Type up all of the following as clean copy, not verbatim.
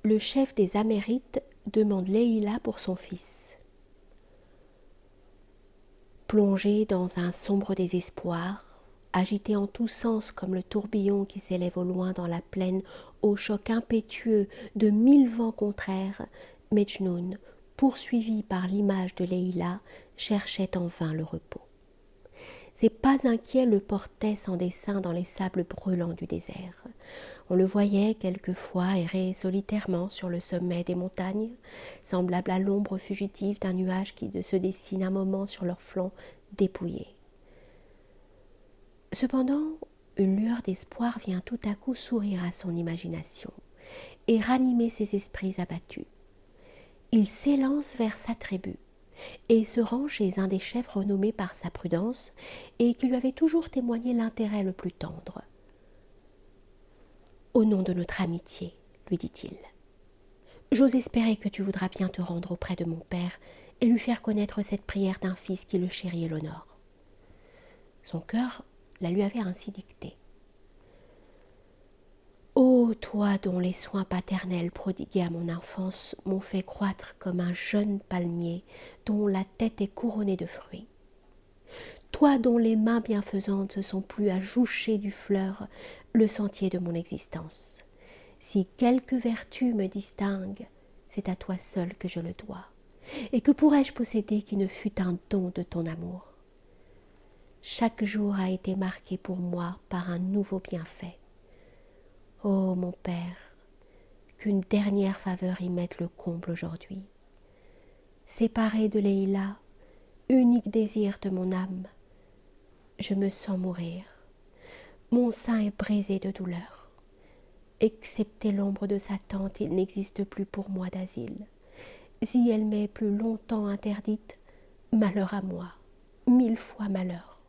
le chef des Amérites demande Leïla pour son fils. Plongé dans un sombre désespoir, agité en tous sens comme le tourbillon qui s'élève au loin dans la plaine au choc impétueux de 1000 vents contraires, Mejnoun, poursuivi par l'image de Leïla, cherchait en vain le repos. Ses pas inquiets le portaient sans dessein dans les sables brûlants du désert. On le voyait quelquefois errer solitairement sur le sommet des montagnes, semblable à l'ombre fugitive d'un nuage qui se dessine un moment sur leur flanc dépouillé. Cependant, une lueur d'espoir vient tout à coup sourire à son imagination et ranimer ses esprits abattus. Il s'élance vers sa tribu et se rend chez un des chefs renommés par sa prudence et qui lui avait toujours témoigné l'intérêt le plus tendre. « Au nom de notre amitié, lui dit-il, j'ose espérer que tu voudras bien te rendre auprès de mon père et lui faire connaître cette prière d'un fils qui le chérit et l'honore. » Son cœur la lui avait ainsi dictée. Ô toi dont les soins paternels prodigués à mon enfance m'ont fait croître comme un jeune palmier dont la tête est couronnée de fruits. Toi dont les mains bienfaisantes se sont plues à joucher du fleur le sentier de mon existence. Si quelque vertu me distingue, c'est à toi seul que je le dois. Et que pourrais-je posséder qui ne fût un don de ton amour? Chaque jour a été marqué pour moi par un nouveau bienfait. Ô mon père, qu'une dernière faveur y mette le comble aujourd'hui. Séparé de Leïla, unique désir de mon âme, je me sens mourir. Mon sein est brisé de douleur. Excepté l'ombre de sa tente, il n'existe plus pour moi d'asile. Si elle m'est plus longtemps interdite, malheur à moi, 1000 fois malheur.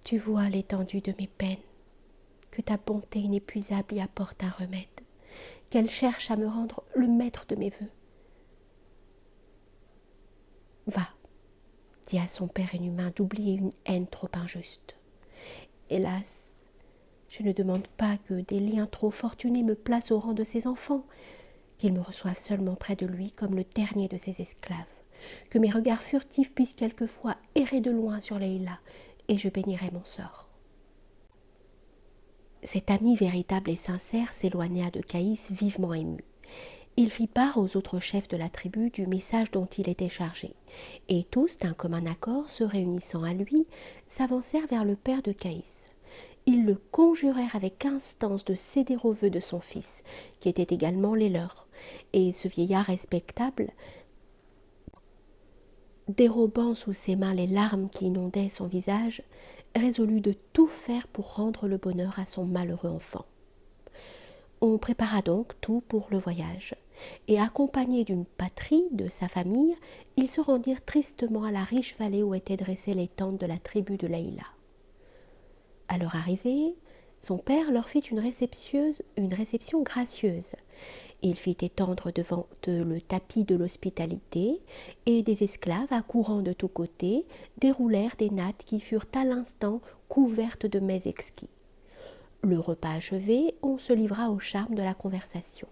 Tu vois l'étendue de mes peines, que ta bonté inépuisable y apporte un remède, qu'elle cherche à me rendre le maître de mes vœux. Va, dit à son père inhumain d'oublier une haine trop injuste. Hélas, je ne demande pas que des liens trop fortunés me placent au rang de ses enfants, qu'il me reçoive seulement près de lui comme le dernier de ses esclaves, que mes regards furtifs puissent quelquefois errer de loin sur Leïla, et je bénirai mon sort. Cet ami véritable et sincère s'éloigna de Caïs vivement ému. Il fit part aux autres chefs de la tribu du message dont il était chargé, et tous, d'un commun accord, se réunissant à lui, s'avancèrent vers le père de Caïs. Ils le conjurèrent avec instance de céder aux vœux de son fils, qui étaient également les leurs, et ce vieillard respectable, dérobant sous ses mains les larmes qui inondaient son visage, résolut de tout faire pour rendre le bonheur à son malheureux enfant. On prépara donc tout pour le voyage, et accompagné d'une patrie de sa famille, ils se rendirent tristement à la riche vallée où étaient dressées les tentes de la tribu de Leïla. À leur arrivée, son père leur fit une réception gracieuse. Il fit étendre devant eux le tapis de l'hospitalité, et des esclaves, accourant de tous côtés, déroulèrent des nattes qui furent à l'instant couvertes de mets exquis. Le repas achevé, on se livra au charme de la conversation.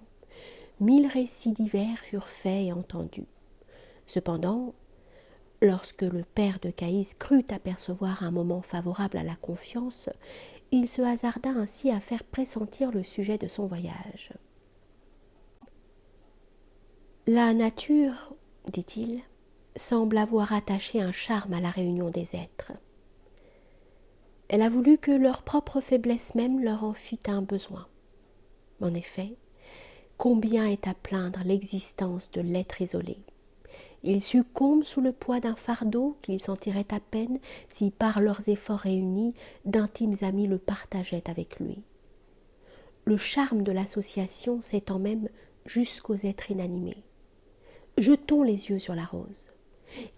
1000 récits divers furent faits et entendus. Cependant, lorsque le père de Caïs crut apercevoir un moment favorable à la confiance, il se hasarda ainsi à faire pressentir le sujet de son voyage. « La nature, dit-il, semble avoir attaché un charme à la réunion des êtres. Elle a voulu que leur propre faiblesse même leur en fît un besoin. En effet, combien est à plaindre l'existence de l'être isolé. Ils succombent sous le poids d'un fardeau qu'ils sentiraient à peine si, par leurs efforts réunis, d'intimes amis le partageaient avec lui. Le charme de l'association s'étend même jusqu'aux êtres inanimés. Jetons les yeux sur la rose.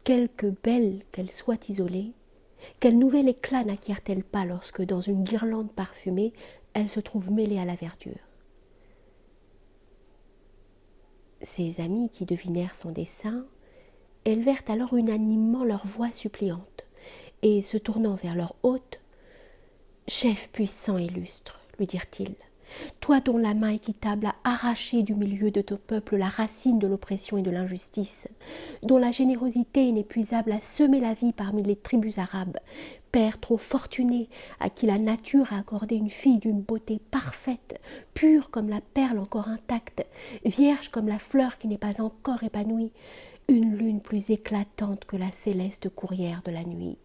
Quelque belle qu'elle soit isolée, quel nouvel éclat n'acquiert-elle pas lorsque, dans une guirlande parfumée, elle se trouve mêlée à la verdure. Ses amis, qui devinèrent son dessein, élevèrent alors unanimement leur voix suppliante, et se tournant vers leur hôte, « Chef puissant et illustre, lui dirent-ils, Toi dont la main équitable a arraché du milieu de ton peuple la racine de l'oppression et de l'injustice, dont la générosité inépuisable a semé la vie parmi les tribus arabes, père trop fortuné à qui la nature a accordé une fille d'une beauté parfaite, pure comme la perle encore intacte, vierge comme la fleur qui n'est pas encore épanouie, une lune plus éclatante que la céleste courrière de la nuit.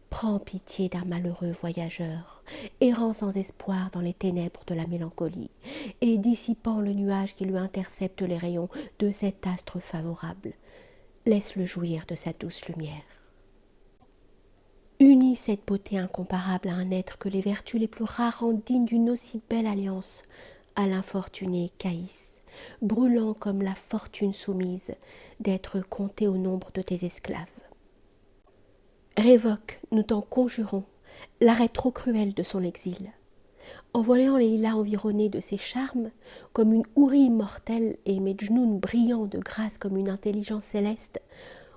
Prends pitié d'un malheureux voyageur, errant sans espoir dans les ténèbres de la mélancolie, et dissipant le nuage qui lui intercepte les rayons de cet astre favorable. Laisse-le jouir de sa douce lumière. Unis cette beauté incomparable à un être que les vertus les plus rares rendent digne d'une aussi belle alliance, à l'infortuné Caïs, brûlant comme la fortune soumise d'être compté au nombre de tes esclaves. Révoque, nous t'en conjurons, l'arrêt trop cruel de son exil. En voyant Leïla environnée de ses charmes, comme une hourie immortelle et Medjnoun brillant de grâce comme une intelligence céleste,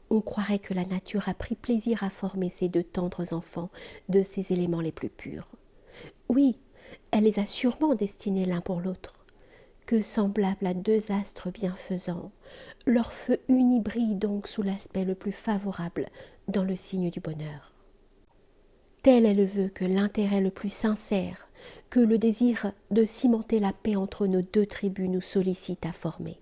on croirait que la nature a pris plaisir à former ces deux tendres enfants de ses éléments les plus purs. Oui, elle les a sûrement destinés l'un pour l'autre. Que semblables à deux astres bienfaisants, leur feu uni brille donc sous l'aspect le plus favorable dans le signe du bonheur. Tel est le vœu que l'intérêt le plus sincère, que le désir de cimenter la paix entre nos deux tribus nous sollicite à former.